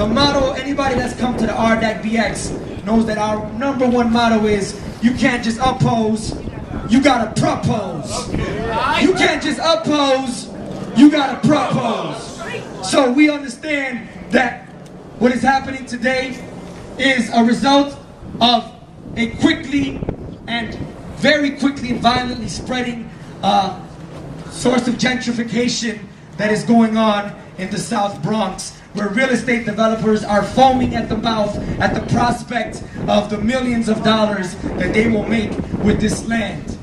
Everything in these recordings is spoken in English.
The motto, anybody that's come to the Rdacbx knows that our #1 motto is, you can't just oppose, you gotta propose. You can't just oppose, you gotta propose. So we understand that what is happening today is a result of a quickly and very quickly and violently spreading source of gentrification that is going on in the South Bronx, where real estate developers are foaming at the mouth at the prospect of the millions of dollars that they will make with this land.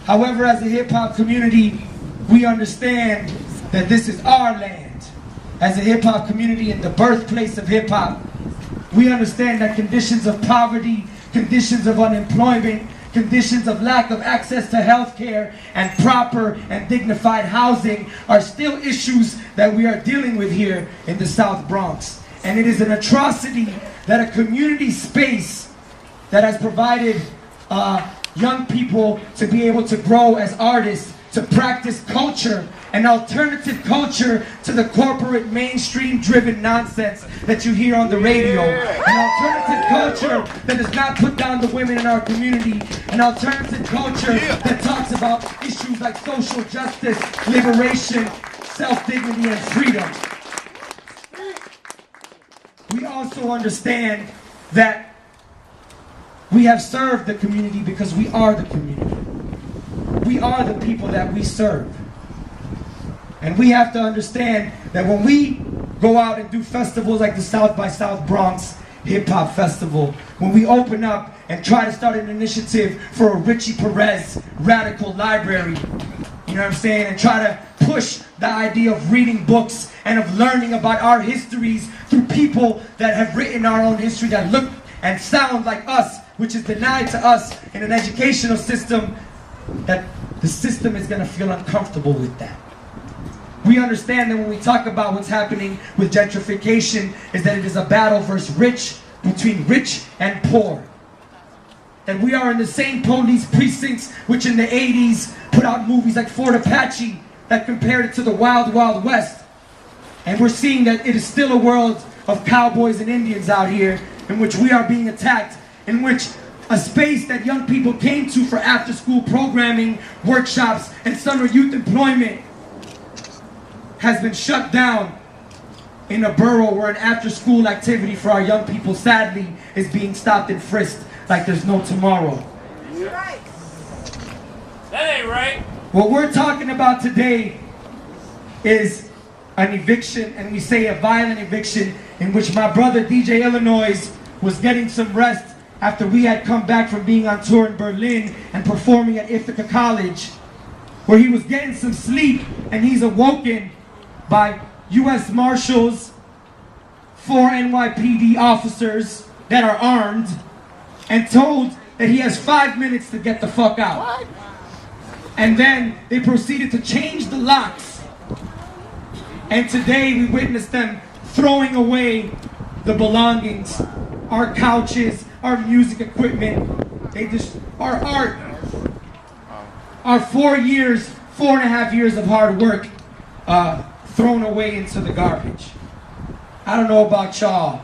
However, as a hip-hop community, we understand that this is our land. As a hip-hop community and the birthplace of hip-hop, we understand that conditions of poverty, conditions of unemployment, conditions of lack of access to health care and proper and dignified housing are still issues that we are dealing with here in the South Bronx. And it is an atrocity that a community space that has provided young people to be able to grow as artists, to practice culture, an alternative culture to the corporate mainstream driven nonsense that you hear on the radio. An alternative culture that does not put down the women in our community. An alternative culture that talks about issues like social justice, liberation, self-dignity, and freedom. We also understand that we have served the community because we are the community. We are the people that we serve. And we have to understand that when we go out and do festivals like the South by South Bronx Hip Hop Festival, when we open up and try to start an initiative for a Richie Perez radical library, you know what I'm saying, and try to push the idea of reading books and of learning about our histories through people that have written our own history that look and sound like us, which is denied to us in an educational system, that the system is going to feel uncomfortable with that. We understand that when we talk about what's happening with gentrification is that it is a battle between rich and poor. That we are in the same police precincts which in the 80s put out movies like Fort Apache that compared it to the Wild Wild West. And we're seeing that it is still a world of cowboys and Indians out here in which we are being attacked, in which a space that young people came to for after-school programming, workshops, and summer youth employment has been shut down in a borough where an after-school activity for our young people, sadly, is being stopped and frisked like there's no tomorrow. Right. That ain't right. What we're talking about today is an eviction, and we say a violent eviction, in which my brother DJ Illinois was getting some rest after we had come back from being on tour in Berlin and performing at Ithaca College, where he was getting some sleep, and he's awoken by US Marshals, 4 NYPD officers that are armed, and told that he has 5 minutes to get the fuck out. What? And then they proceeded to change the locks. And today we witnessed them throwing away the belongings, our couches, our music equipment, our art, our 4.5 years of hard work thrown away into the garbage. I don't know about y'all,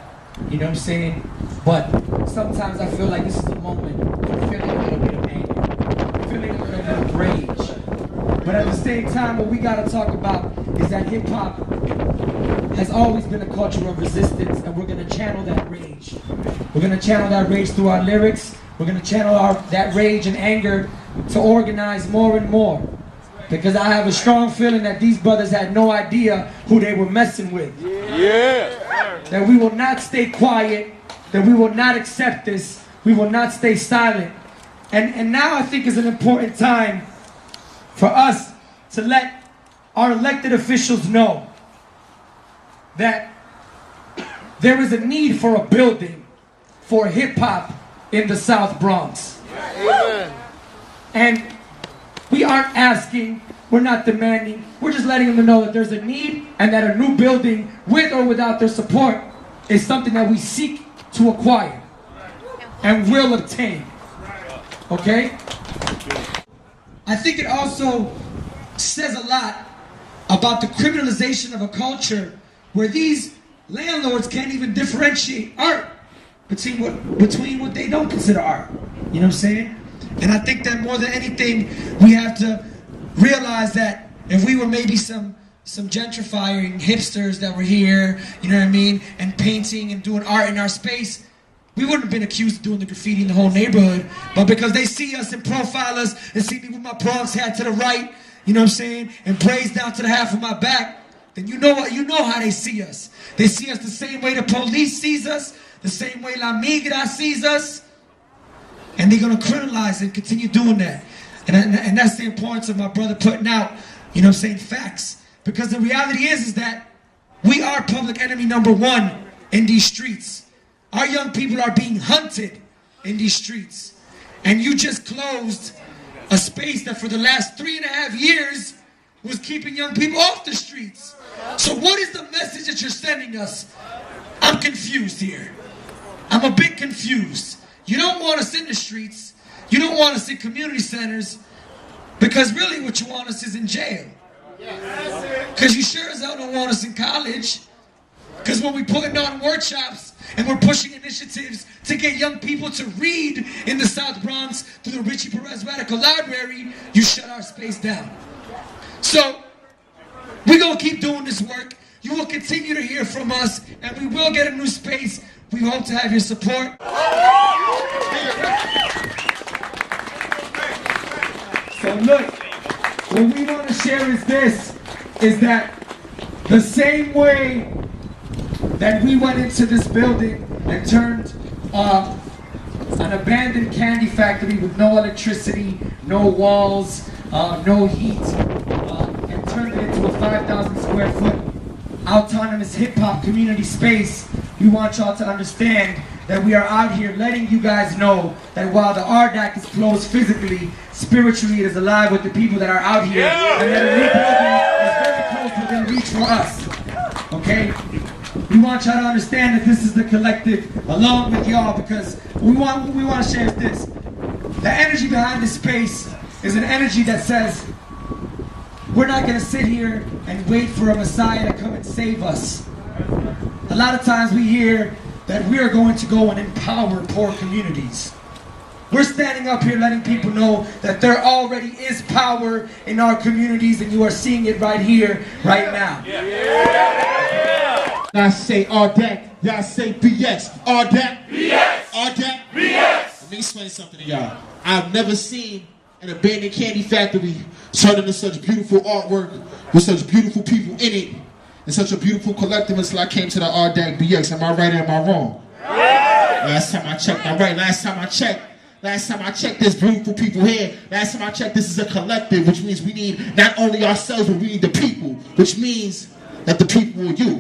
you know what I'm saying? But sometimes I feel like this is a moment for feeling a little bit of anger, feeling a little bit of rage. But at the same time, what we gotta talk about is that hip hop has always been a culture of resistance, and we're gonna channel that rage. We're gonna channel that rage through our lyrics. We're gonna channel that rage and anger to organize more and more. Because I have a strong feeling that these brothers had no idea who they were messing with. Yeah. That we will not stay quiet, that we will not accept this, we will not stay silent. And now I think is an important time for us to let our elected officials know that there is a need for a building for hip-hop in the South Bronx. Amen. And we aren't asking, we're not demanding, we're just letting them know that there's a need and that a new building, with or without their support, is something that we seek to acquire and will obtain. Okay? I think it also says a lot about the criminalization of a culture where these landlords can't even differentiate art between what they don't consider art. You know what I'm saying? And I think that more than anything, we have to realize that if we were maybe some gentrifying hipsters that were here, you know what I mean, and painting and doing art in our space, we wouldn't have been accused of doing the graffiti in the whole neighborhood. But because they see us and profile us and see me with my Bronx hat to the right, you know what I'm saying, and braids down to the half of my back, then you know how they see us. They see us the same way the police sees us, the same way La Migra sees us, and they're gonna criminalize and continue doing that. And that's the importance of my brother putting out, you know what I'm saying, facts. Because the reality is that we are public enemy #1 in these streets. Our young people are being hunted in these streets. And you just closed a space that for the last 3.5 years was keeping young people off the streets. So what is the message that you're sending us? I'm confused here. I'm a bit confused. You don't want us in the streets. You don't want us in community centers. Because really what you want us is in jail. Because you sure as hell don't want us in college. Because when we're putting on workshops and we're pushing initiatives to get young people to read in the South Bronx through the Richie Perez Radical Library, you shut our space down. So, we're going to keep doing this work. You will continue to hear from us, and we will get a new space. We hope to have your support. So look, what we want to share is this, is that the same way that we went into this building and turned an abandoned candy factory with no electricity, no walls, no heat, and turned it into a 5,000 square foot autonomous hip-hop community space, we want y'all to understand that we are out here letting you guys know that while the Rdac is closed physically, spiritually it is alive with the people that are out here, and that a rebuilding is very close within reach for us. Okay? We want y'all to understand that this is the collective along with y'all, because what we want to share is this. The energy behind this space is an energy that says we're not going to sit here and wait for a Messiah to come and save us. A lot of times we hear that we are going to go and empower poor communities. We're standing up here letting people know that there already is power in our communities, and you are seeing it right here, right now. I say Rdacbx, y'all say BX. Rdacbx, BX. Let me explain something to y'all. I've never seen an abandoned candy factory turned into such beautiful artwork with such beautiful people in it and such a beautiful collective until I came to the Rdacbx. Am I right or am I wrong? Last time I checked, I'm right. Last time I checked, there's beautiful people here. Last time I checked, this is a collective, which means we need not only ourselves, but we need the people, which means that the people are you,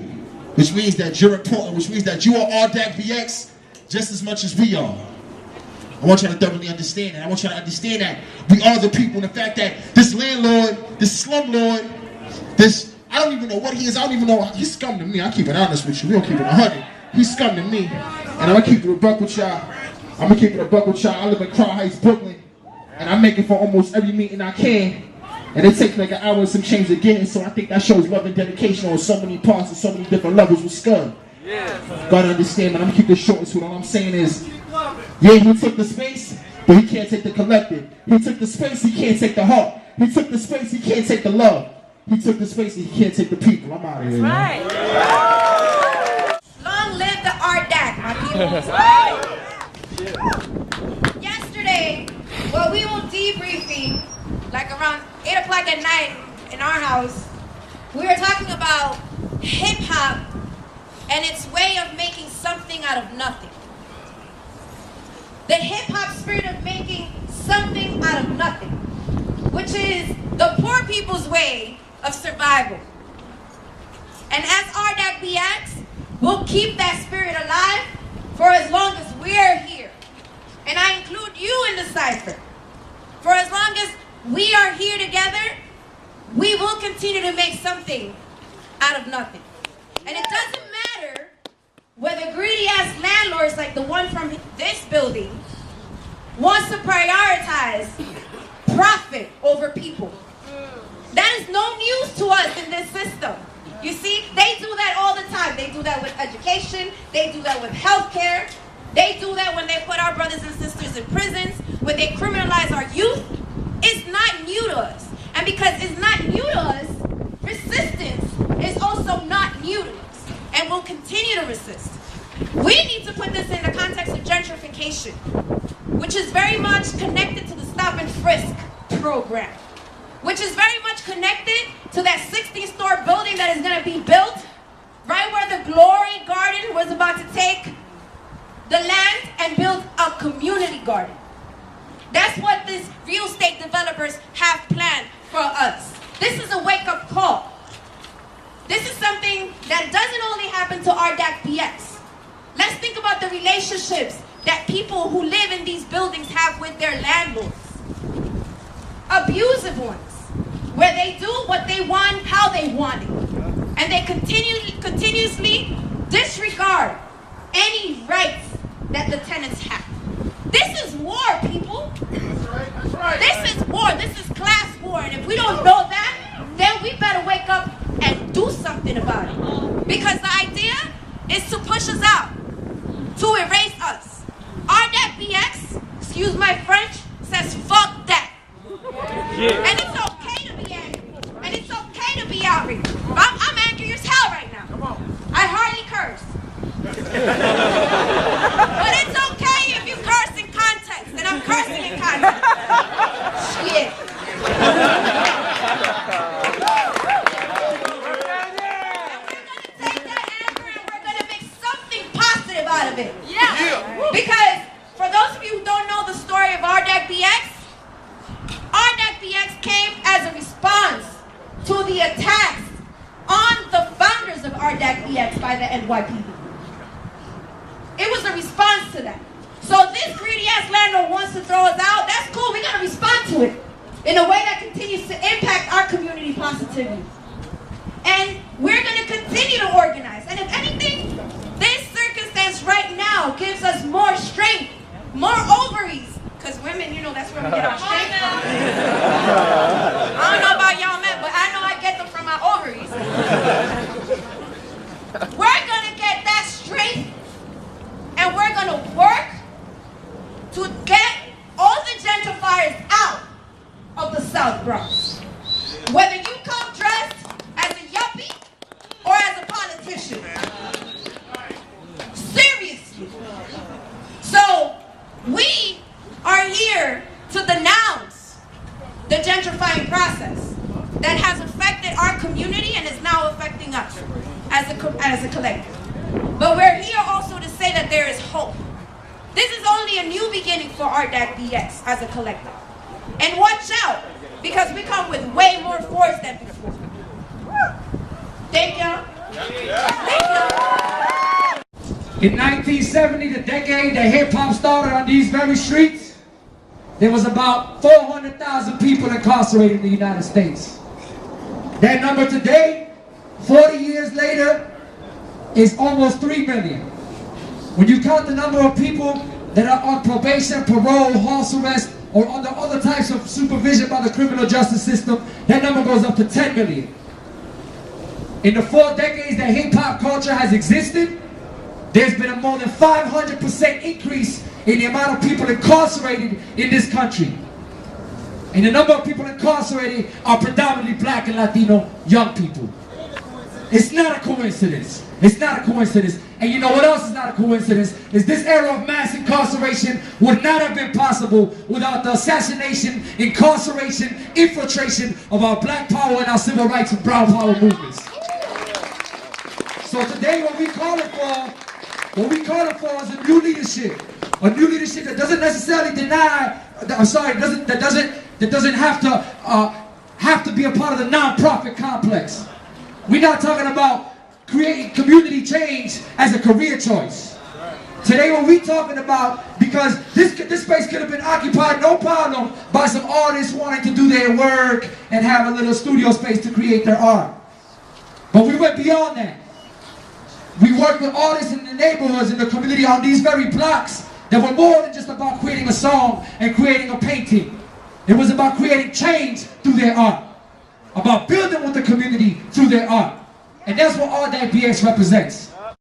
which means that you're important, which means that you are Rdacbx just as much as we are. I want y'all to thoroughly understand that. I want y'all to understand that we are the people, and the fact that this landlord, this slumlord, this, I don't even know what he is, I don't even know, he's scum to me. I keep it honest with you, we don't keep it 100. He's scum to me, and I'm gonna keep it a buck with y'all. I live in Crown Heights, Brooklyn, and I make it for almost every meeting I can. And it takes like an hour and some change to get in, so I think that shows love and dedication on so many parts and so many different levels with Scud. Gotta understand, man, I'm gonna keep this short and sweet. All I'm saying is, yeah, he took the space, but he can't take the collective. He took the space, he can't take the heart. He took the space, he can't take the love. He took the space, he can't take the people. I'm out of here. Right. Long live the Rdac, my people. Yesterday, well, we were debriefing, like around 8 o'clock at night in our house. We were talking about hip-hop and its way of making something out of nothing. The hip-hop spirit of making something out of nothing, which is the poor people's way of survival. And as Rdacbx, we'll keep that spirit alive for as long as we're here. And I include you in the cipher. For as long as we are here together, we will continue to make something out of nothing. And it doesn't matter whether greedy-ass landlords like the one from this building wants to prioritize profit over people. That is no news to us in this system. You see, they do that all the time. They do that with education. They do that with healthcare. They do that when they put our brothers and sisters in prisons, when they criminalize our youth. It's not new to us. And because it's not new to us, resistance is also not new to us. And we'll continue to resist. We need to put this in the context of gentrification, which is very much connected to the stop and frisk program, which is very much connected to that 60-story building that is going to be built right where the Glory Garden was about to take the land and build a community garden. That's what these real estate developers have planned for us. This is a wake-up call. This is something that doesn't only happen to Rdacbx. Let's think about the relationships that people who live in these buildings have with their landlords. Abusive ones, where they do what they want, how they want it. And they continuously disregard any rights that the tenants have. This is war, people. That's right. This is war. This is class war. And if we don't know that, then we better wake up and do something about it. Because the idea is to push us out, to erase us. Rdacbx, excuse my French, says fuck that. Yeah. And it's okay to be angry. And it's okay to be outraged. I'm angry as hell right now. Come on. I hardly curse. But it's okay if you curse in context. And I'm cursing in context. Shit. Out of it. Yeah. Because for those of you who don't know the story of Rdacbx, Rdacbx came as a response to the attacks on the founders of Rdacbx by the NYPD. It was a response to that. So this greedy ass landlord wants to throw us out. That's cool. We gotta respond to it in a way that continues to impact our community positively. And we're gonna continue to organize. And if anything, this circumstance right now gives us more strength, more ovaries. Because women, you know, that's where we get our strength from. I don't know about y'all men, but I know I get them from my ovaries. We're going to get that strength, and we're going to work to get all the gentrifiers out of the South Bronx. Whether you come dressed as a yuppie or as a politician. Seriously. So we are here to denounce the gentrifying process that has affected our community and is now affecting us as a collective. But we're here also to say that there is hope. This is only a new beginning for Rdacbx as a collective. And watch out, because we come with way more force than before. Thank you. Thank you. In 1970, the decade that hip-hop started on these very streets, there was about 400,000 people incarcerated in the United States. That number today, 40 years later, is almost 3 million. When you count the number of people that are on probation, parole, house arrest, or under other types of supervision by the criminal justice system, that number goes up to 10 million. In the 4 decades that hip-hop culture has existed, there's been a more than 500% increase in the amount of people incarcerated in this country. And the number of people incarcerated are predominantly black and Latino young people. It's not a coincidence. It's not a coincidence. And you know what else is not a coincidence? Is this era of mass incarceration would not have been possible without the assassination, incarceration, infiltration of our black power and our civil rights and brown power movements. So today what we call it for is a new leadership. A new leadership that doesn't necessarily deny, that doesn't have to be a part of the non-profit complex. We're not talking about creating community change as a career choice. Today what we're talking about, because this space could have been occupied, no problem, by some artists wanting to do their work and have a little studio space to create their art. But we went beyond that. We worked with artists in the neighborhoods, in the community, on these very blocks that were more than just about creating a song and creating a painting. It was about creating change through their art, about building with the community through their art. And that's what Rdacbx represents.